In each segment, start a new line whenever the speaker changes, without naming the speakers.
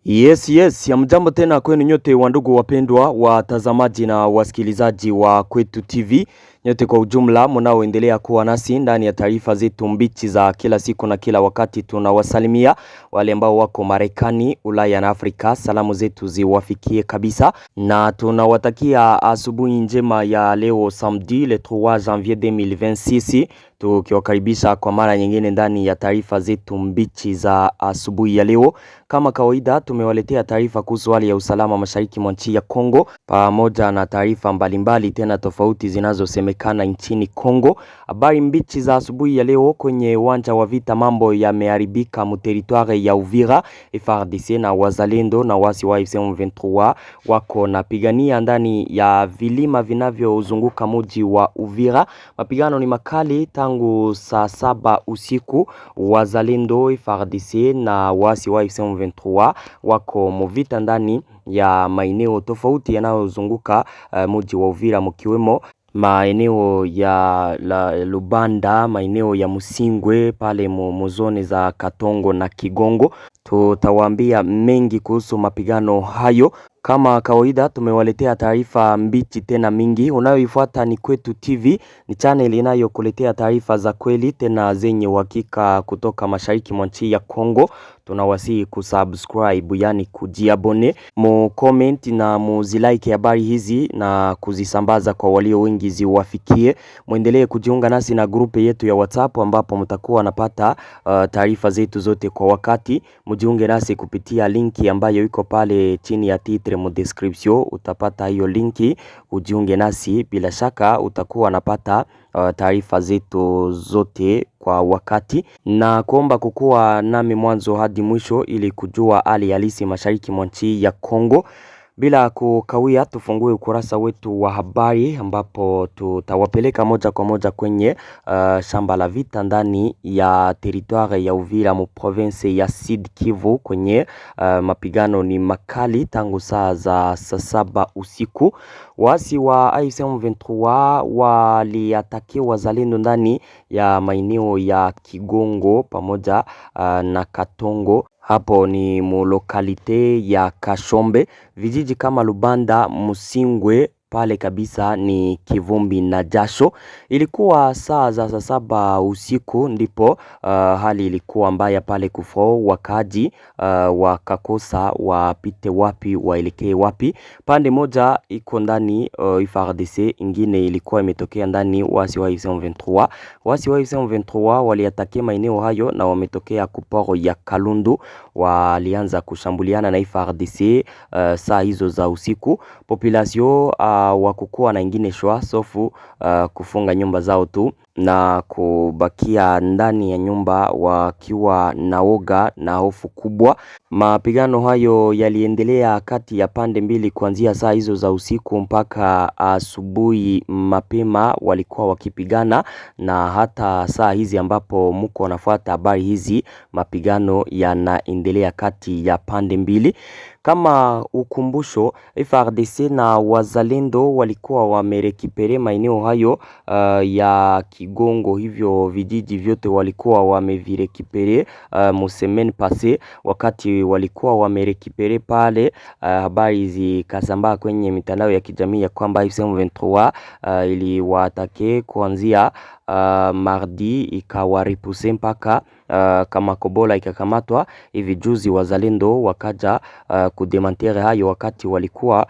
Yes, hamjambo tena kwenu nyote wandugu wapendwa watazamaji na wasikilizaji wa Kwetu TV. Nyote kwa ujumla mnaoendelea kuwa nasi ndani ya taarifa zetu mbichi za kila siku na kila wakati. Tunawasalimia wale ambao wako Marekani, Ulaya na Afrika. Salamu zetu ziwafikie kabisa na tunawatakia asubuhi njema ya leo samedi le 3 janvier 2026. Tukiwakaribisha kwa mara nyingine ndani ya taarifa zetu mbichi za asubuhi ya leo. Kama kawaida tumewaletea taarifa kuhusu hali ya usalama mashariki mwa nchi ya Kongo pamoja na taarifa mbalimbali tena tofauti zinazosemekana nchini Kongo. Habari mbichi za asubuhi ya leo: kwenye uwanja wa vita mambo yameharibika mteritware ya Uvira. FARDC na wazalendo na wasi wa M23 wako napigania ndani ya vilima vinavyozunguka mji wa Uvira. Mapigano ni makali tangu saa 7 usiku. Wazalendo, FARDC na wasi wa M23 wako movita ndani ya maeneo tofauti yanayozunguka mji wa Uvira, mkiwemo maeneo ya Lubanda, maeneo ya Musingwe pale mozone za Katongo na Kigongo. Tutawaambia mengi kuhusu mapigano hayo. Kama kawaida tumewaletea taarifa mbichi tena mingi. Unayoifuata ni Kwetu TV, ni channel inayokuletea taarifa za kweli tena zenye uhakika kutoka mashariki mwa nchi ya Kongo. Tunawasihi kusubscribe, yani kujiabone, mu comment na muzilike habari hizi na kuzisambaza kwa walio wengi ziwafikie. Muendelee kujiunga nasi na grupe yetu ya WhatsApp ambapo mtakuwa napata taarifa zetu zote kwa wakati. Mujiunge nasi kupitia linki ambayo iko pale chini ya titre mu description. Utapata hiyo linki, ujiunge nasi, bila shaka utakuwa napata taarifa zetu zote kwa wakati, na kuomba kukuwa nami mwanzo hadi mwisho ili kujua hali halisi mashariki mwa nchi ya Kongo. Bila kukawia, tufungue ukurasa wetu wa habari ambapo tutawapeleka moja kwa moja kwenye shamba la vita ndani ya territoire ya Uvira mu province ya Sud Kivu. Kwenye mapigano ni makali tangu saa 7 usiku. Waasi wa M23 waliatake wazalendo ndani ya maeneo ya Kigongo pamoja na Katongo. Hapo ni mulokalite ya Kashombe. Vijiji kama Lubanda, Musingwe pale kabisa ni kivumbi na jasho. Ilikuwa saa 7 usiku ndipo hali ilikuwa mbaya pale Kufo. Wakaji wakakosa wapite wapi waelekee wapi. Pande moja iko ndani FARDC, ingine ilikuwa imetokea ndani wasi wa M23. Wasi wa M23 waliatake maeneo hayo na wametokea kuporo ya Kalundu. Walianza kushambuliana na FARDC saa hizo za usiku. Population wakukua na ingine shwa sofu kufunga nyumba zao tu na kubakia ndani ya nyumba wakiwa na woga na hofu kubwa. Mapigano hayo yaliendelea kati ya pande mbili kuanzia saa hizo za usiku mpaka asubuhi mapema walikuwa wakipigana, na hata saa hizi ambapo mko nafuata habari hizi mapigano yanaendelea kati ya pande mbili. Kama ukumbusho, FARDC na wazalendo walikuwa wamerekipere maeneo hayo ya Kigongo. Hivyo vijiji vyote walikuwa wamevirekipere musemen pase. Wakati walikuwa wamerekipere pale, habari zikasambaa kwenye mitandao ya kijamii ya kwamba M23 iliwaatake kuanzia mardi ikawaripuse mpaka kama Kobola ikakamatwa. Hivi juzi wazalendo wakaja kudemantere hayo wakati walikuwa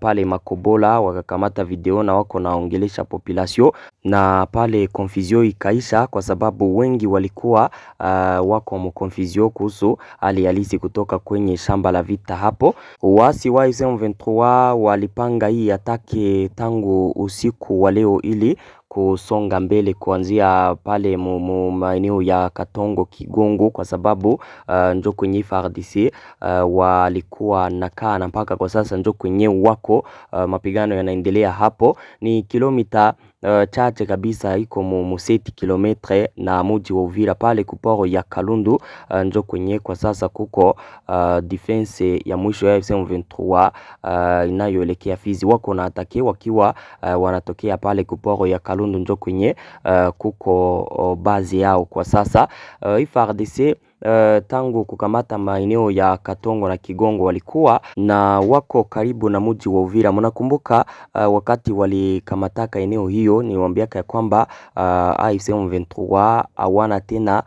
pale Makobola, wakakamata video na wako naongelesha population, na pale confusion ikaisha kwa sababu wengi walikuwa wako mu confusion kuhusu hali halisi kutoka kwenye shamba la vita hapo. Wasi wa M23 walipanga hii atake tangu usiku wa leo ili kusonga mbele kuanzia pale maeneo ya Katongo Kigongo, kwa sababu njo kwenye FARDC walikuwa nakaa na mpaka kwa sasa njo kwenye wako mapigano yanaendelea hapo. Ni kilomita chache kabisa, iko museti kilometre na mji wa Uvira pale kuporo ya Kalundu. Njo kwenye kwa sasa kuko defense ya mwisho ya M23 inayoelekea Fizi. Wako na atake wakiwa wanatokea pale kuporo ya Kalundu, njo kwenye kuko bazi yao kwa sasa. FARDC tangu kukamata maeneo ya Katongo na Kigongo walikuwa na wako karibu na mji wa Uvira. Mnakumbuka wakati walikamataka eneo hiyo, niwaambiaka ya kwamba AFC M23 hawana tena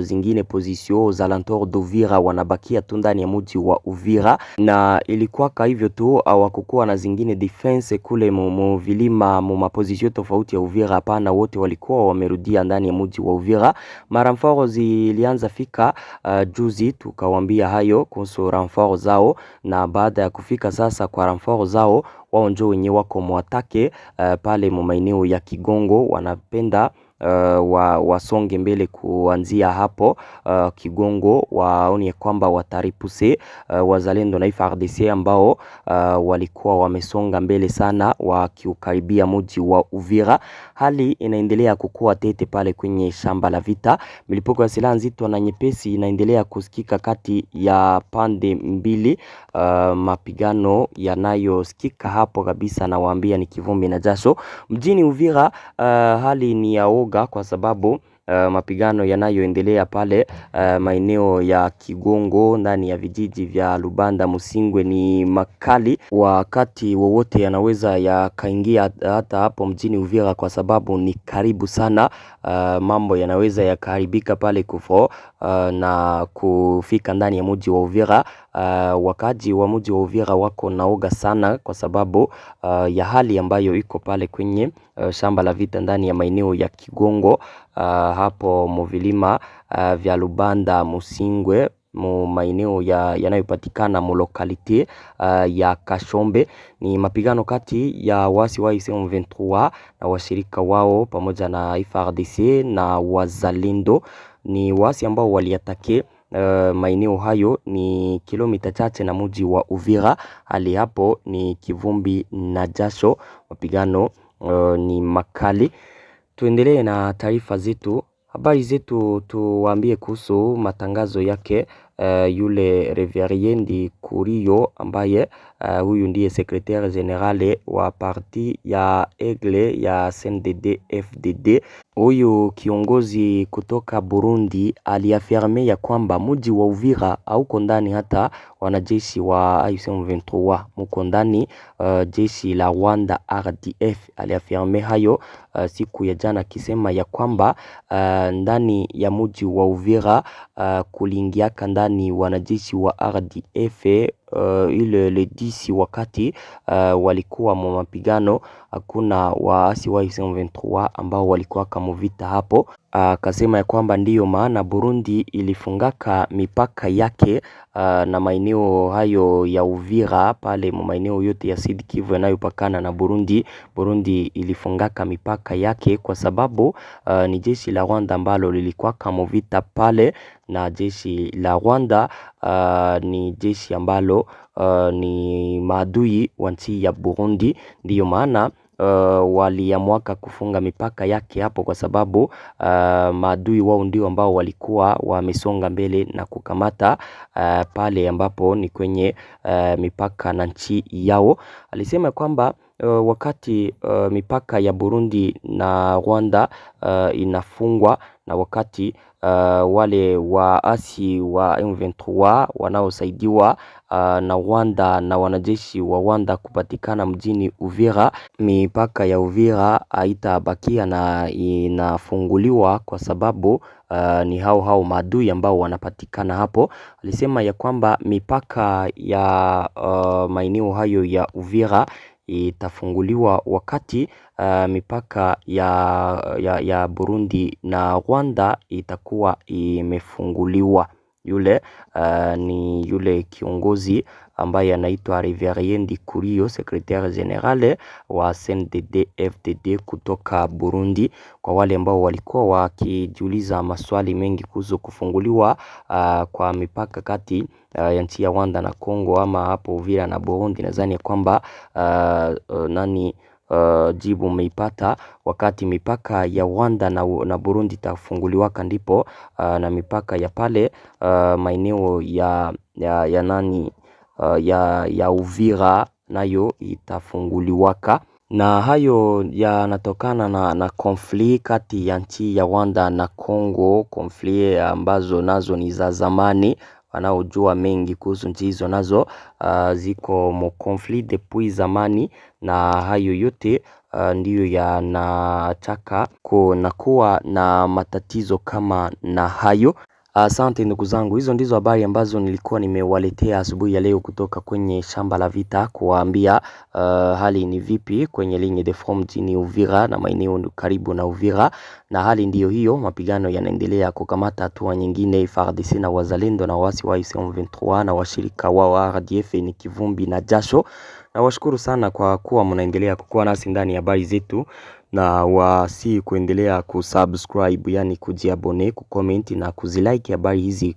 zingine position za alentour d'Uvira, wanabakia tu ndani ya mji wa Uvira, na ilikuwa hivyo tu, hawakukuwa na zingine defense kule mu vilima mu maposition tofauti ya Uvira. Hapana, wote walikuwa wamerudia ndani ya mji wa Uvira. Maramforo zilianza fika juzi, tukawambia hayo kuhusu ramforo zao, na baada ya kufika sasa kwa ramforo zao, wao ndio wenyewe wako mwatake pale mu maeneo ya Kigongo. Wanapenda wasonge mbele kuanzia hapo Kigongo, waone kwamba wataripuse wazalendo na FARDC ambao walikuwa wamesonga mbele sana wakiukaribia mji wa Uvira. Hali inaendelea kukua tete pale kwenye shamba la vita. Milipuko ya silaha nzito na nyepesi inaendelea kusikika kati ya pande mbili. Mapigano yanayosikika hapo kabisa, na waambia ni kivumbi na jasho mjini Uvira. Hali ni ya oga kwa sababu mapigano yanayoendelea pale maeneo ya Kigongo ndani ya vijiji vya Lubanda Musingwe ni makali. Wakati wowote yanaweza yakaingia hata hapo mjini Uvira kwa sababu ni karibu sana. Mambo yanaweza yakaharibika pale kufo na kufika ndani ya mji wa Uvira. Wakaji wa mji wa Uvira wako naoga sana kwa sababu ya hali ambayo iko pale kwenye shamba la vita ndani ya maeneo ya Kigongo, hapo muvilima vya Lubanda Musingwe, mu maeneo yanayopatikana mu lokalite ya Kashombe. Ni mapigano kati ya wasi wa AFC M23 na washirika wao pamoja na FARDC na wazalendo. Ni wasi ambao waliatake maeneo hayo ni kilomita chache na mji wa Uvira. Hali hapo ni kivumbi na jasho, mapigano ni makali. Tuendelee na taarifa zetu, habari zetu. Tuwaambie kuhusu matangazo yake yule Reveriendi Kurio ambaye huyu ndiye secretaire generale wa parti ya Egle ya CNDD FDD. Huyu kiongozi kutoka Burundi aliafirme ya kwamba mji wa Uvira hauko ndani hata wanajeshi wa AFC M23, muko ndani jeshi la Rwanda RDF. Aliafirme hayo siku ya jana, kisema ya kwamba ndani ya mji wa Uvira kulingiaka ndani wanajeshi wa RDF ile le 10 wakati walikuwa mu mapigano. Hakuna waasi wa AFC M23 ambao walikuwa kama vita hapo. Akasema ya kwamba ndiyo maana Burundi ilifungaka mipaka yake na maeneo hayo ya Uvira pale mu maeneo yote ya Sud Kivu yanayopakana na Burundi. Burundi ilifungaka mipaka yake kwa sababu ni jeshi la Rwanda ambalo lilikuwa kama vita pale, na jeshi la Rwanda ni jeshi ambalo ni maadui wa nchi ya Burundi. Ndiyo maana waliamua kufunga mipaka yake hapo kwa sababu maadui wao ndio ambao walikuwa wamesonga mbele na kukamata pale ambapo ni kwenye mipaka na nchi yao. Alisema kwamba wakati mipaka ya Burundi na Rwanda inafungwa, na wakati wale waasi wa M23 wanaosaidiwa na Rwanda na wanajeshi wa Rwanda kupatikana mjini Uvira, mipaka ya Uvira haitabakia na inafunguliwa kwa sababu ni hao maadui ambao wanapatikana hapo. Alisema ya kwamba mipaka ya maeneo hayo ya Uvira itafunguliwa wakati mipaka ya Burundi na Rwanda itakuwa imefunguliwa. Yule ni yule kiongozi ambaye anaitwa Reveriendi Kurio, secretaire generale wa CNDD FDD kutoka Burundi. Kwa wale ambao walikuwa wakijiuliza maswali mengi kuhusu kufunguliwa kwa mipaka kati ya nchi ya Rwanda na Kongo ama hapo Uvira na Burundi, nadhani kwamba jibu umeipata. Wakati mipaka ya Rwanda na Burundi itafunguliwa ndipo na mipaka ya pale maeneo ya Uvira nayo itafunguliwaka. na hayo yanatokana na konfli kati ya nchi ya Rwanda na Kongo, konfli ambazo nazo ni za zamani. Wanaojua mengi kuhusu nchi hizo nazo ziko mo konfli depuis zamani, na hayo yote ndiyo yanataka kuwa na matatizo kama na hayo. Asante ndugu zangu, hizo ndizo habari ambazo nilikuwa nimewaletea asubuhi ya leo kutoka kwenye shamba la vita, kuwaambia hali ni vipi kwenye ligne de front ni Uvira na maeneo karibu na Uvira, na hali ndiyo hiyo. Mapigano yanaendelea kukamata hatua nyingine. FARDC na wazalendo na wasi wa M23 na washirika wa RDF ni kivumbi na jasho. Na washukuru sana kwa kuwa mnaendelea kukuwa nasi ndani ya habari zetu, na wasi kuendelea kusubscribe, yani kujiabone, kucomment na kuzilike habari hizi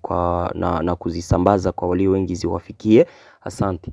na kuzisambaza kwa walio wengi ziwafikie. Asante.